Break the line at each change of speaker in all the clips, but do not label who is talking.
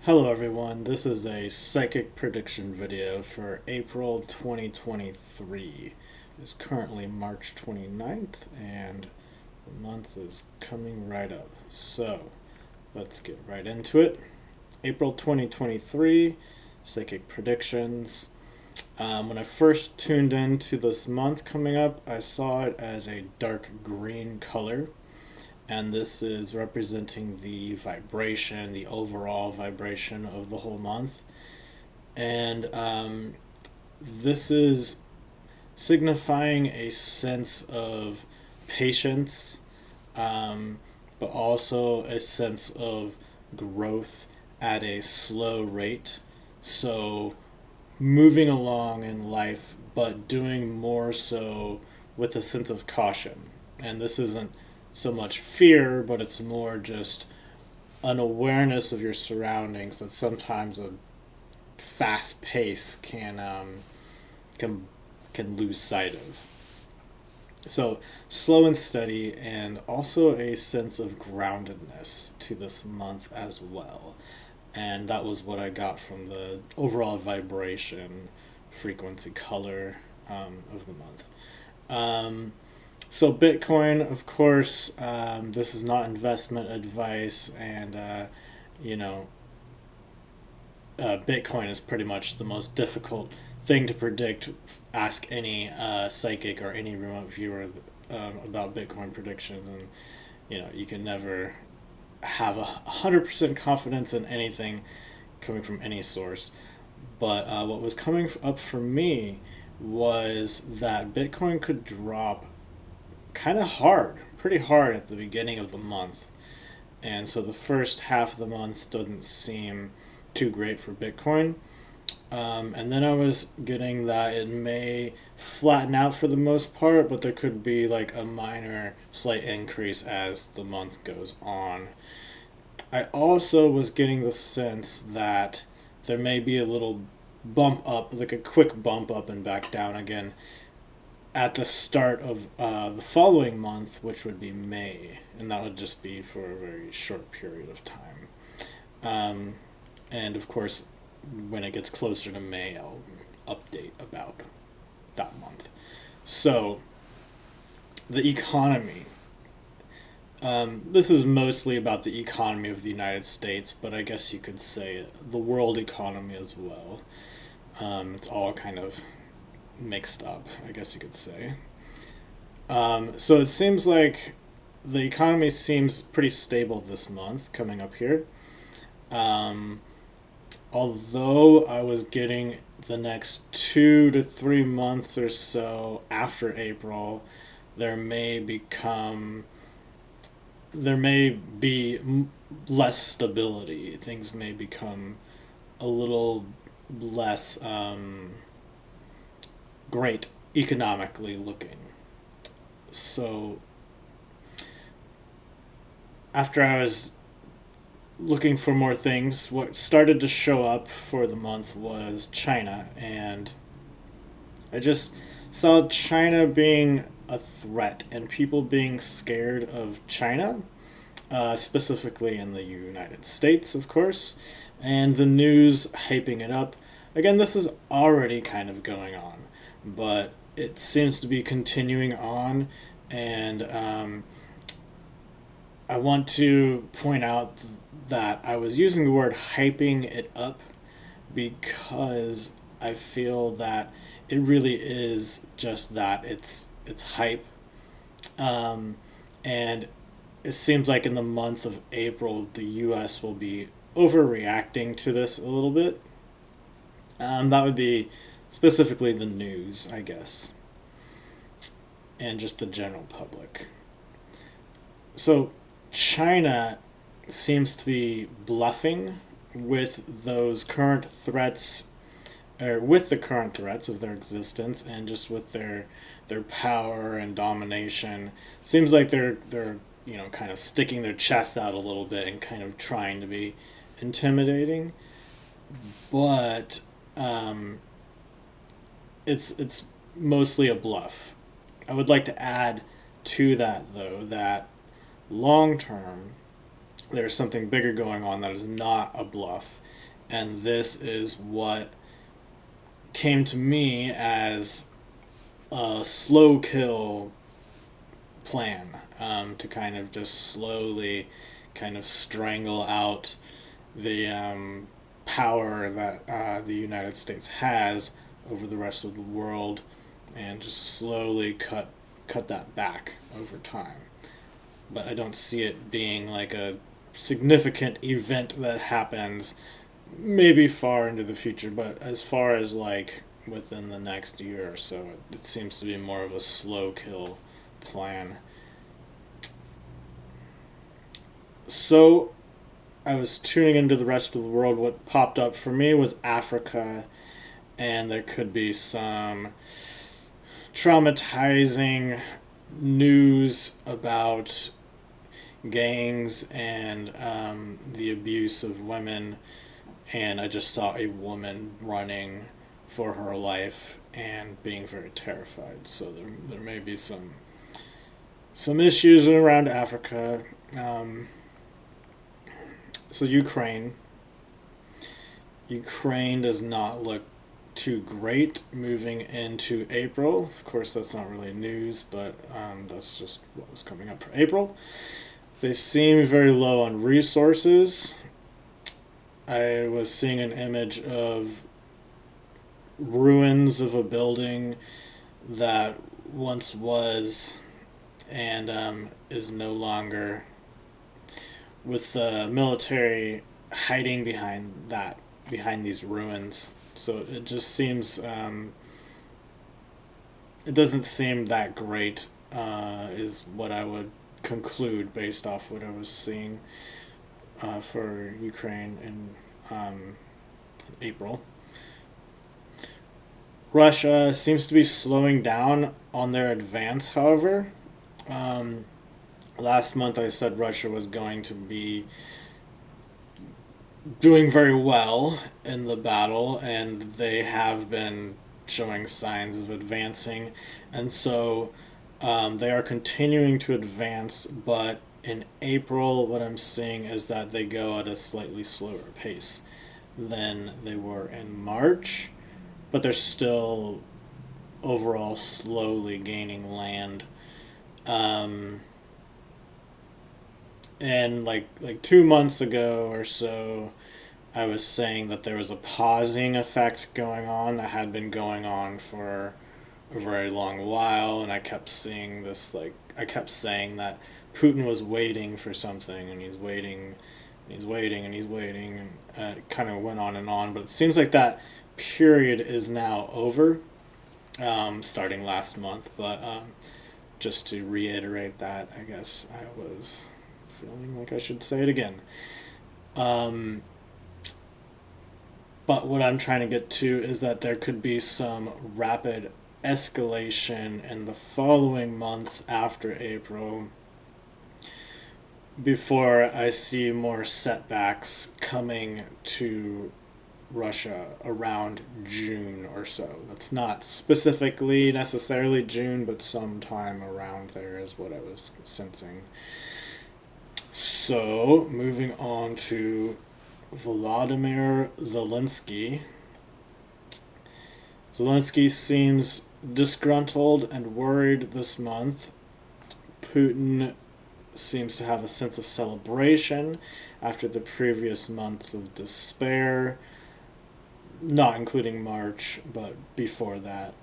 Hello everyone, this is a psychic prediction video for April 2023. It's currently March 29th and the month is coming right up. So let's get right into it. April 2023, psychic predictions. When I first tuned into this month coming up, I saw it as a dark green color, and this is representing the vibration, the overall vibration of the whole month. And this is signifying a sense of patience, but also a sense of growth at a slow rate. So, moving along in life, but doing more so with a sense of caution. And this isn't so much fear, but it's more just an awareness of your surroundings that sometimes a fast pace can can lose sight of. So slow and steady, and also a sense of groundedness to this month as well. And that was what I got from the overall vibration, frequency, color of the month. So Bitcoin, of course, this is not investment advice, and you know, Bitcoin is pretty much the most difficult thing to predict. Ask any psychic or any remote viewer about Bitcoin predictions, and you can never have 100% confidence in anything coming from any source. But what was coming up for me was that Bitcoin could drop kind of hard, pretty hard at the beginning of the month. And so the first half of the month doesn't seem too great for Bitcoin. And then I was getting that it may flatten out for the most part, but there could be like a minor slight increase as the month goes on. I also was getting the sense that there may be a little bump up, like a quick bump up and back down again at the start of the following month, which would be May, and that would just be for a very short period of time. And of course, when it gets closer to May, I'll update about that month. So, the economy. This is mostly about the economy of the United States, but I guess you could say the world economy as well. It's all kind of mixed up, I guess you could say. So it seems like the economy seems pretty stable this month coming up here. Although I was getting the next 2 to 3 months or so after April, there may become there may be less stability. Things may become a little less great economically looking. So after I was looking for more things, what started to show up for the month was China, and I just saw China being a threat and people being scared of China, specifically in the United States, of course, and the news hyping it up. Again, this is already kind of going on, but it seems to be continuing on, and I want to point out that I was using the word hyping it up because I feel that it really is just that. It's hype, and it seems like in the month of April, the U.S. will be overreacting to this a little bit. That would be specifically the news, I guess, and just the general public. So China seems to be bluffing with those current threats, or with the current threats of their existence, and just with their power and domination. Seems like they're kind of sticking their chest out a little bit and kind of trying to be intimidating, but it's mostly a bluff. I would like to add to that though that long term, there's something bigger going on that is not a bluff. And this is what came to me as a slow kill plan, to kind of just slowly kind of strangle out the power that the United States has over the rest of the world, and just slowly cut that back over time. But I don't see it being like a significant event that happens maybe far into the future, but as far as like within the next year or so, it seems to be more of a slow kill plan. So I was tuning into the rest of the world. What popped up for me was Africa, and there could be some traumatizing news about gangs and the abuse of women. And I just saw a woman running for her life and being very terrified. So there may be some issues around Africa. So Ukraine does not look too great moving into April. Of course, that's not really news, but that's just what was coming up for April. They seem very low on resources. I was seeing an image of ruins of a building that once was and is no longer, with the military hiding behind these ruins. So it just seems, it doesn't seem that great, is what I would conclude based off what I was seeing for Ukraine in April. Russia seems to be slowing down on their advance, however. Last month I said Russia was going to be doing very well in the battle, and they have been showing signs of advancing, and so they are continuing to advance, but in April what I'm seeing is that they go at a slightly slower pace than they were in March, but they're still overall slowly gaining land. And like 2 months ago or so, I was saying that there was a pausing effect going on that had been going on for a very long while, and I kept seeing this, like, I kept saying that Putin was waiting for something, and he's waiting, and he's waiting, and he's waiting, and it kind of went on, but it seems like that period is now over, starting last month, but just to reiterate that, I guess I was feeling like I should say it again. But what I'm trying to get to is that there could be some rapid escalation in the following months after April before I see more setbacks coming to Russia around June or so. That's not specifically necessarily June, but sometime around there is what I was sensing. So, moving on to Volodymyr Zelensky. Zelensky seems disgruntled and worried this month. Putin seems to have a sense of celebration after the previous months of despair, not including March, but before that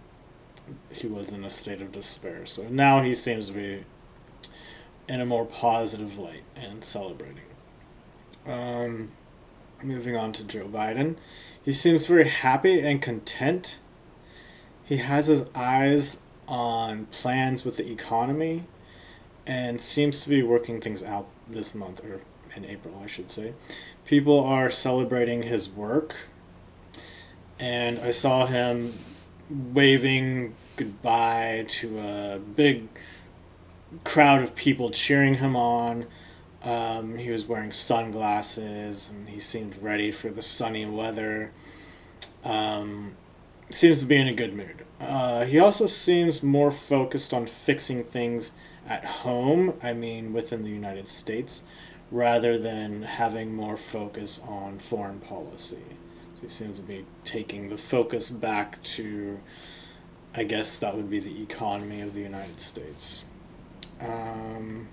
he was in a state of despair. So now he seems to be in a more positive light and celebrating. Moving on to Joe Biden. He seems very happy and content. He has his eyes on plans with the economy and seems to be working things out this month, or in April, I should say. People are celebrating his work, and I saw him waving goodbye to a big crowd of people cheering him on. He was wearing sunglasses, and he seemed ready for the sunny weather. Seems to be in a good mood. He also seems more focused on fixing things at home, I mean within the United States, rather than having more focus on foreign policy. So he seems to be taking the focus back to, I guess that would be the economy of the United States. I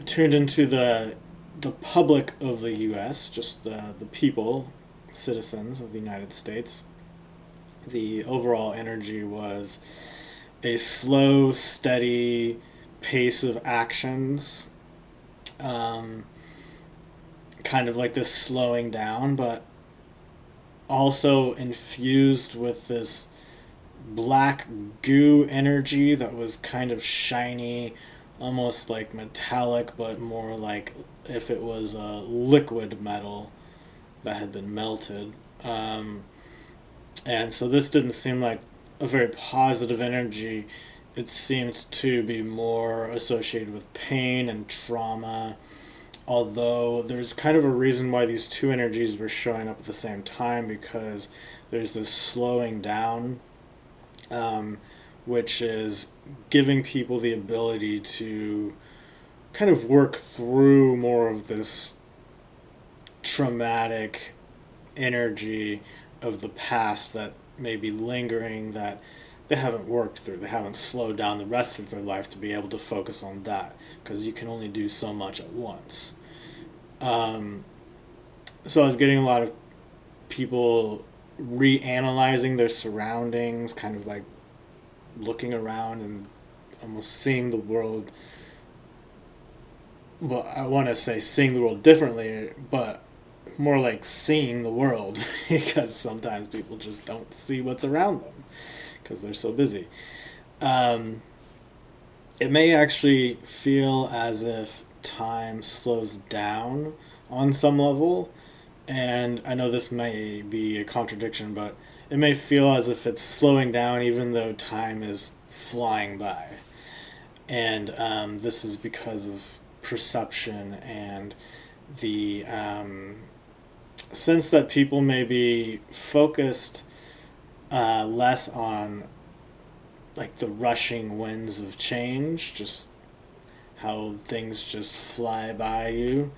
tuned into the public of the U.S., just the people, citizens of the United States. The overall energy was a slow, steady pace of actions, um, kind of like this slowing down, but also infused with this black goo energy that was kind of shiny, almost like metallic, but more like if it was a liquid metal that had been melted. And so this didn't seem like a very positive energy. It seemed to be more associated with pain and trauma, although there's kind of a reason why these two energies were showing up at the same time, because there's this slowing down, um, which is giving people the ability to kind of work through more of this traumatic energy of the past that may be lingering, that they haven't worked through. They haven't slowed down the rest of their life to be able to focus on that, because you can only do so much at once. Um, so I was getting a lot of people reanalyzing their surroundings, kind of like looking around and almost seeing the world. Well, I want to say seeing the world differently, but more like seeing the world because sometimes people just don't see what's around them because they're so busy. Um, it may actually feel as if time slows down on some level, and I know this may be a contradiction, but it may feel as if it's slowing down even though time is flying by. And this is because of perception and the sense that people may be focused less on like the rushing winds of change, just how things just fly by you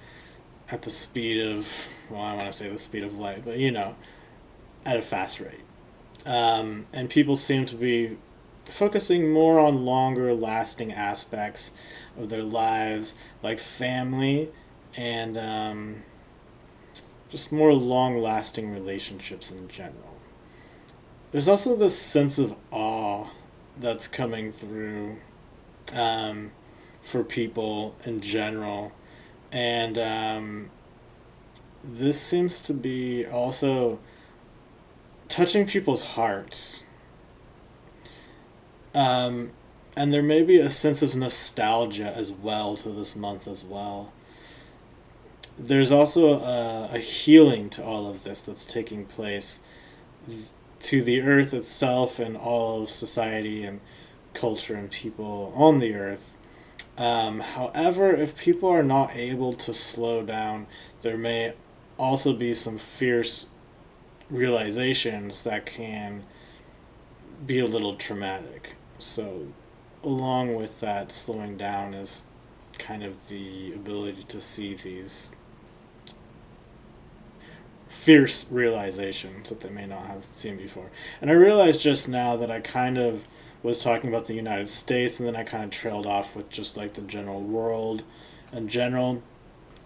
at the speed of, well, I want to say the speed of light, but at a fast rate. And people seem to be focusing more on longer lasting aspects of their lives, like family and just more long lasting relationships in general. There's also this sense of awe that's coming through um, for people in general. And this seems to be also touching people's hearts. Um, and there may be a sense of nostalgia as well to this month as well. There's also a healing to all of this that's taking place, to the earth itself and all of society and culture and people on the earth. However, if people are not able to slow down, there may also be some fierce realizations that can be a little traumatic. So, along with that, slowing down is kind of the ability to see these fierce realizations that they may not have seen before. And I realized just now that I kind of was talking about the United States, and then I kind of trailed off with just like the general world in general.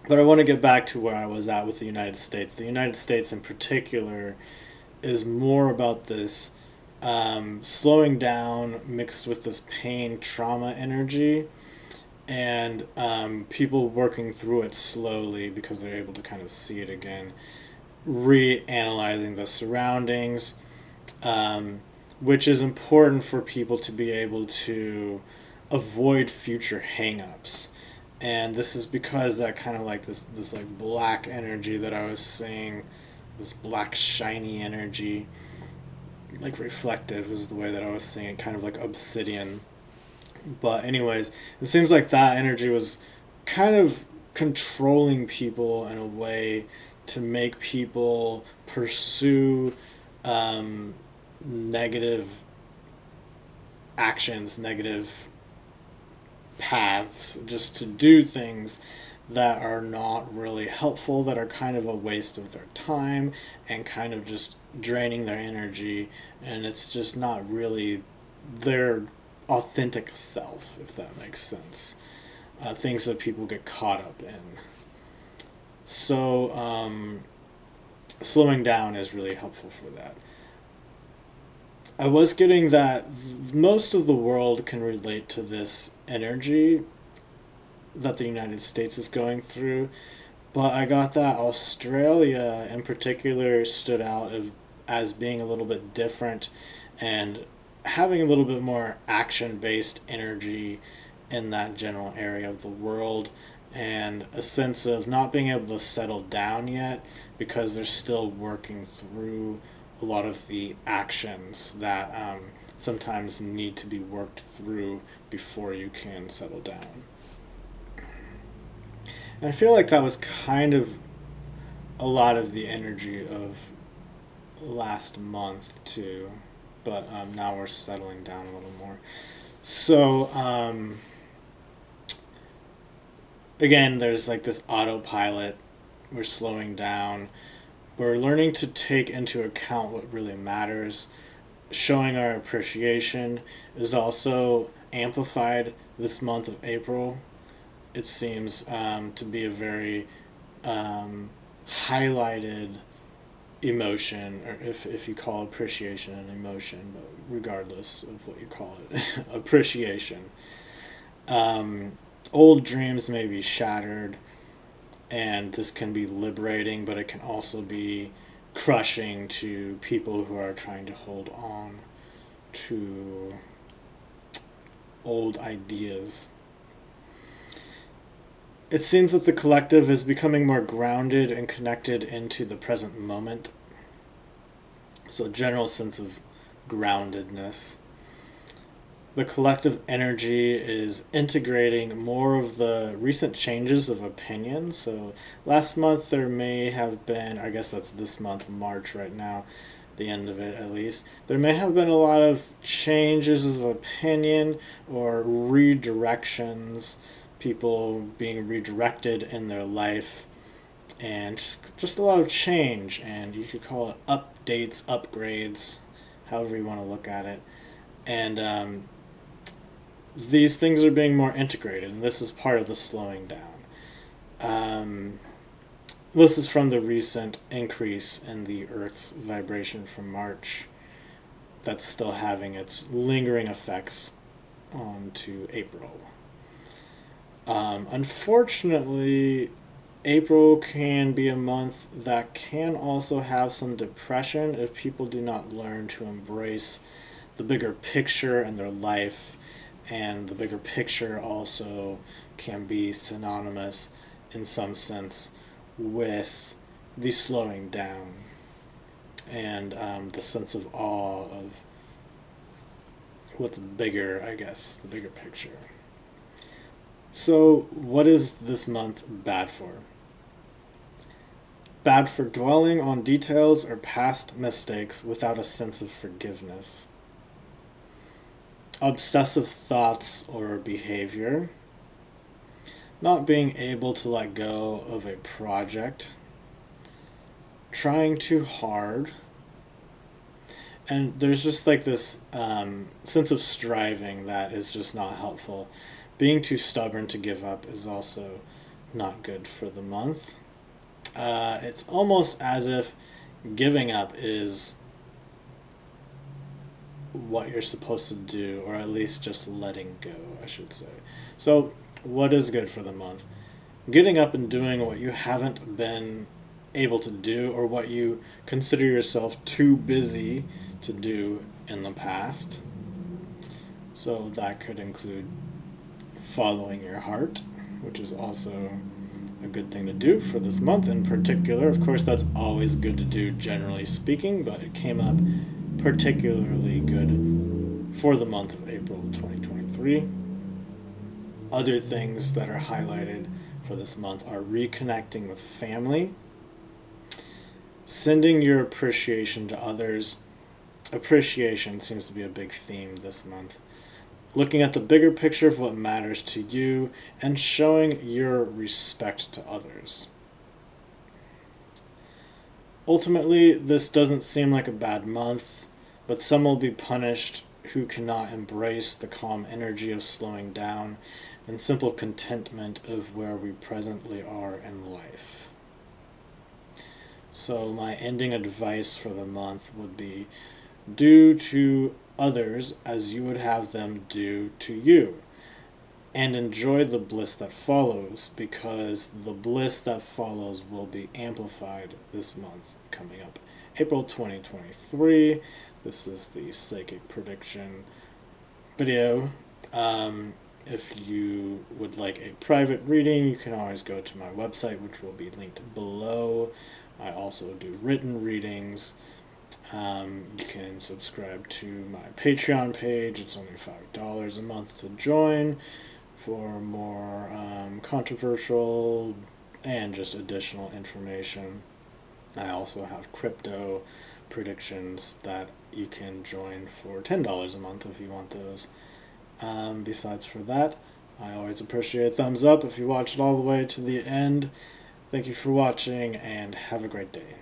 But I want to get back to where I was at with the United States. The United States in particular is more about this slowing down mixed with this pain, trauma energy, and people working through it slowly because they're able to kind of see it again, reanalyzing the surroundings, which is important for people to be able to avoid future hangups. And this is because that kind of like this like black energy that I was seeing, this black shiny energy, like reflective is the way that I was seeing it, kind of like obsidian. But anyways, it seems like that energy was kind of controlling people in a way to make people pursue negative actions, negative paths, just to do things that are not really helpful, that are kind of a waste of their time and kind of just draining their energy, and it's just not really their authentic self, if that makes sense. Things that people get caught up in. So, slowing down is really helpful for that. I was getting that most of the world can relate to this energy that the United States is going through, but I got that Australia in particular stood out as being a little bit different and having a little bit more action based energy in that general area of the world, and a sense of not being able to settle down yet because they're still working through a lot of the actions that sometimes need to be worked through before you can settle down. And I feel like that was kind of a lot of the energy of last month too, but now we're settling down a little more. So again, there's like this autopilot. We're slowing down. We're learning to take into account what really matters. Showing our appreciation is also amplified this month of April. It seems to be a very highlighted emotion, or if you call appreciation an emotion, but regardless of what you call it, appreciation. Old dreams may be shattered, and this can be liberating, but it can also be crushing to people who are trying to hold on to old ideas. It seems that the collective is becoming more grounded and connected into the present moment. So, a general sense of groundedness. The collective energy is integrating more of the recent changes of opinion. So, last month there may have been, I guess that's this month, March, right now, the end of it at least, there may have been a lot of changes of opinion or redirections, people being redirected in their life, and just a lot of change. And you could call it updates, upgrades, however you want to look at it. And these things are being more integrated, and this is part of the slowing down. This is from the recent increase in the Earth's vibration from March that's still having its lingering effects on to April. Unfortunately, April can be a month that can also have some depression if people do not learn to embrace the bigger picture in their life. And the bigger picture also can be synonymous in some sense with the slowing down and the sense of awe of what's bigger, I guess, the bigger picture. So, what is this month bad for? Bad for dwelling on details or past mistakes without a sense of forgiveness. Obsessive thoughts or behavior. Not being able to let go of a project. Trying too hard. And there's just like this sense of striving that is just not helpful. Being too stubborn to give up is also not good for the month. It's almost as if giving up is what you're supposed to do, or at least just letting go, I should say. So, what is good for the month? Getting up and doing what you haven't been able to do, or what you consider yourself too busy to do in the past. So, that could include following your heart, which is also a good thing to do for this month in particular. Of course, that's always good to do, generally speaking, but it came up particularly good for the month of April 2023. Other things that are highlighted for this month are reconnecting with family, sending your appreciation to others. Appreciation seems to be a big theme this month. looking at the bigger picture of what matters to you, and showing your respect to others. Ultimately, this doesn't seem like a bad month, but some will be punished who cannot embrace the calm energy of slowing down and simple contentment of where we presently are in life. So my ending advice for the month would be, do to others as you would have them do to you, and enjoy the bliss that follows, because the bliss that follows will be amplified this month coming up. April 2023. This is the psychic prediction video. If you would like a private reading, you can always go to my website, which will be linked below. I also do written readings. You can subscribe to my Patreon page. It's only $5 a month to join for more controversial and just additional information. I also have crypto predictions that you can join for $10 a month if you want those. Besides for that, I always appreciate a thumbs up if you watched all the way to the end. Thank you for watching, and have a great day.